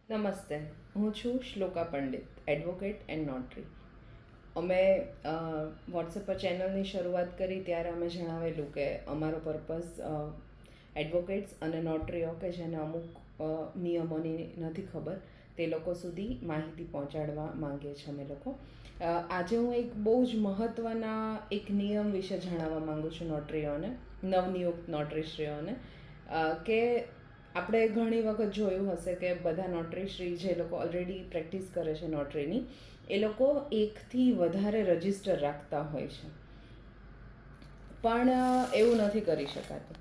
નમસ્તે, હું છું Shloka Pandit, advocate and notary. અમે વોટ્સએપ પર ચેનલની શરૂઆત કરી ત્યારે અમે જણાવેલું કે અમારો પર્પઝ એડવોકેટ્સ અને નોટરીઓ કે જેને અમુક નિયમોની નથી ખબર તે લોકો સુધી માહિતી પહોંચાડવા માંગીએ છીએ અમે લોકો. આજે હું એક બહુ જ મહત્ત્વના એક નિયમ વિશે જણાવવા માગું છું નોટરીઓને, નવનિયુક્ત નોટરીશ્રીઓને, કે આપણે ઘણી વખત જોયું હશે કે બધા નોટરીશ્રી જે લોકો ઓલરેડી પ્રેક્ટિસ કરે છે નોટરીની, એ લોકો એકથી વધારે રજિસ્ટર રાખતા હોય છે, પણ એવું નથી કરી શકાતું.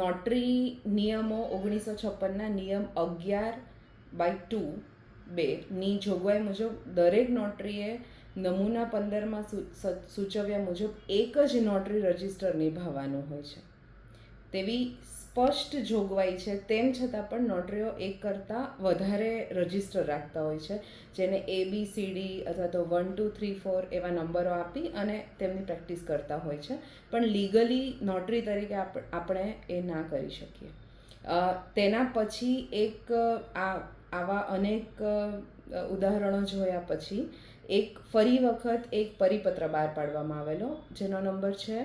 નોટરી નિયમો 1956ના નિયમ 11/2 જોગવાઈ મુજબ દરેક નોટરીએ નમૂના 15માં સૂચવ્યા મુજબ એક જ નોટરી રજિસ્ટર નિભાવવાનું હોય છે તેવી સ્પષ્ટ જોગવાઈ છે. તેમ છતાં પણ નોટરીઓ એક કરતાં વધારે રજિસ્ટર રાખતા હોય છે, જેને ABCD અથવા તો 1 2 3 4 એવા નંબરો આપી અને તેમની પ્રેક્ટિસ કરતા હોય છે, પણ લીગલી નોટરી તરીકે આપણે એ ના કરી શકીએ. તેના પછી આવા અનેક ઉદાહરણો જોયા પછી ફરી વખત એક પરિપત્ર બહાર પાડવામાં આવેલો, જેનો નંબર છે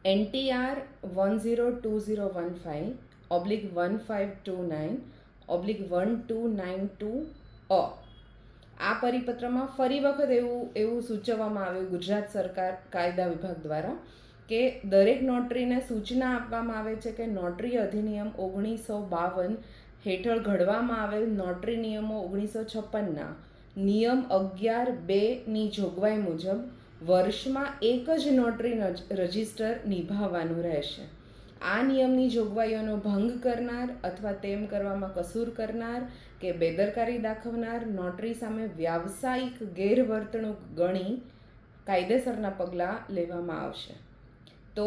NTR 102015/1529/1292 આ પરિપત્રમાં ફરી વખત એવું સૂચવવામાં આવ્યું ગુજરાત સરકાર કાયદા વિભાગ દ્વારા કે દરેક નોટરીને સૂચના આપવામાં આવે છે કે નોટરી અધિનિયમ 1952 હેઠળ ઘડવામાં આવેલ નોટરી નિયમો 1956ના નિયમ 11(2) જોગવાઈ મુજબ વર્ષમાં એક જ નોટરી રજિસ્ટર નિભાવવાનું રહેશે. આ નિયમની જોગવાઈઓનો ભંગ કરનાર અથવા તેમ કરવામાં કસૂર કરનાર કે બેદરકારી દાખવનાર નોટરી સામે વ્યાવસાયિક ગેરવર્તણૂક ગણી કાયદેસરના પગલાં લેવામાં આવશે. તો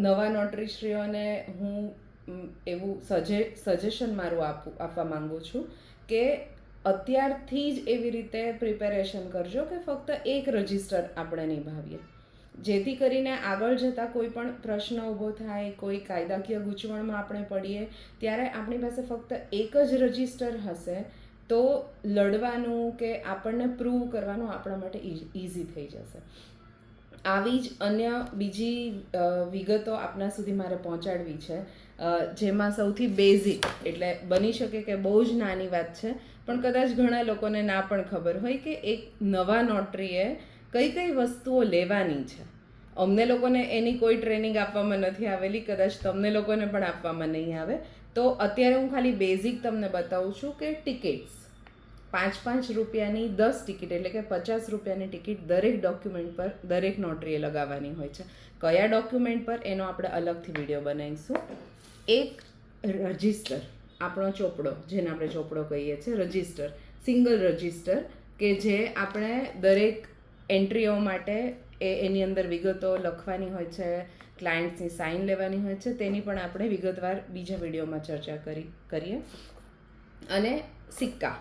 નવા નોટરીશ્રીઓને હું એવું સજેશન મારું આપવા માંગુ છું કે અત્યારથી જ એવી રીતે પ્રિપેરેશન કરજો કે ફક્ત એક રજિસ્ટર આપણે નિભાવીએ, જેથી કરીને આગળ જતાં કોઈ પણ પ્રશ્ન ઊભો થાય, કોઈ કાયદાકીય ગૂંચવણમાં આપણે પડીએ ત્યારે આપણી પાસે ફક્ત એક જ રજિસ્ટર હશે તો લડવાનું કે આપણને પ્રૂવ કરવાનું આપણા માટે ઇઝી થઈ જશે. આવી જ અન્ય બીજી વિગતો આપના સુધી મારે પહોંચાડવી છે, જેમાં સૌથી બેઝિક, એટલે બની શકે કે બહુ જ નાની વાત છે પણ કદાચ ઘણા લોકોને ના પણ ખબર હોય કે એક નવા નોટરીએ કઈ કઈ વસ્તુઓ લેવાની છે. અમને લોકોને એની કોઈ ટ્રેનિંગ આપવામાં નથી આવેલી, કદાચ તમને લોકોને પણ આપવામાં નહીં આવે. તો અત્યારે હું ખાલી બેઝિક તમને બતાવું છું કે ટિકિટ્સ 5 રૂપિયાની 10 ટિકિટ, એટલે કે 50 રૂપિયાની ટિકિટ દરેક ડોક્યુમેન્ટ પર દરેક નોટરીએ લગાવવાની હોય છે. કયા ડોક્યુમેન્ટ પર એનો આપણે અલગથી વિડીયો બનાવીશું. એક રજિસ્ટર, આપણો ચોપડો, જેને આપણે ચોપડો કહીએ છીએ, રજિસ્ટર, સિંગલ રજિસ્ટર, કે જે આપણે દરેક એન્ટ્રીઓ માટે એની અંદર વિગતો લખવાની હોય છે, ક્લાયન્ટ્સની સાઇન લેવાની હોય છે, તેની પણ આપણે વિગતવાર બીજા વિડીયોમાં ચર્ચા કરીએ. અને સિક્કા,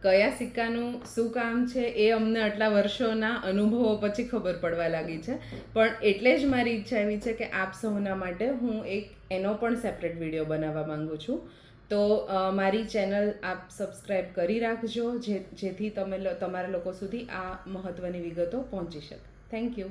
કયા સિક્કાનું શું કામ છે એ અમને આટલા વર્ષોના અનુભવો પછી ખબર પડવા લાગી છે, પણ એટલે જ મારી ઈચ્છા એવી છે કે આપ સૌના માટે હું એનો પણ સેપરેટ વિડીયો બનાવવા માંગુ છું. તો મારી ચેનલ આપ સબસ્ક્રાઈબ કરી રાખજો, જેથી તમારા લોકો સુધી આ મહત્ત્વની વિગતો પહોંચી શકે. Thank you.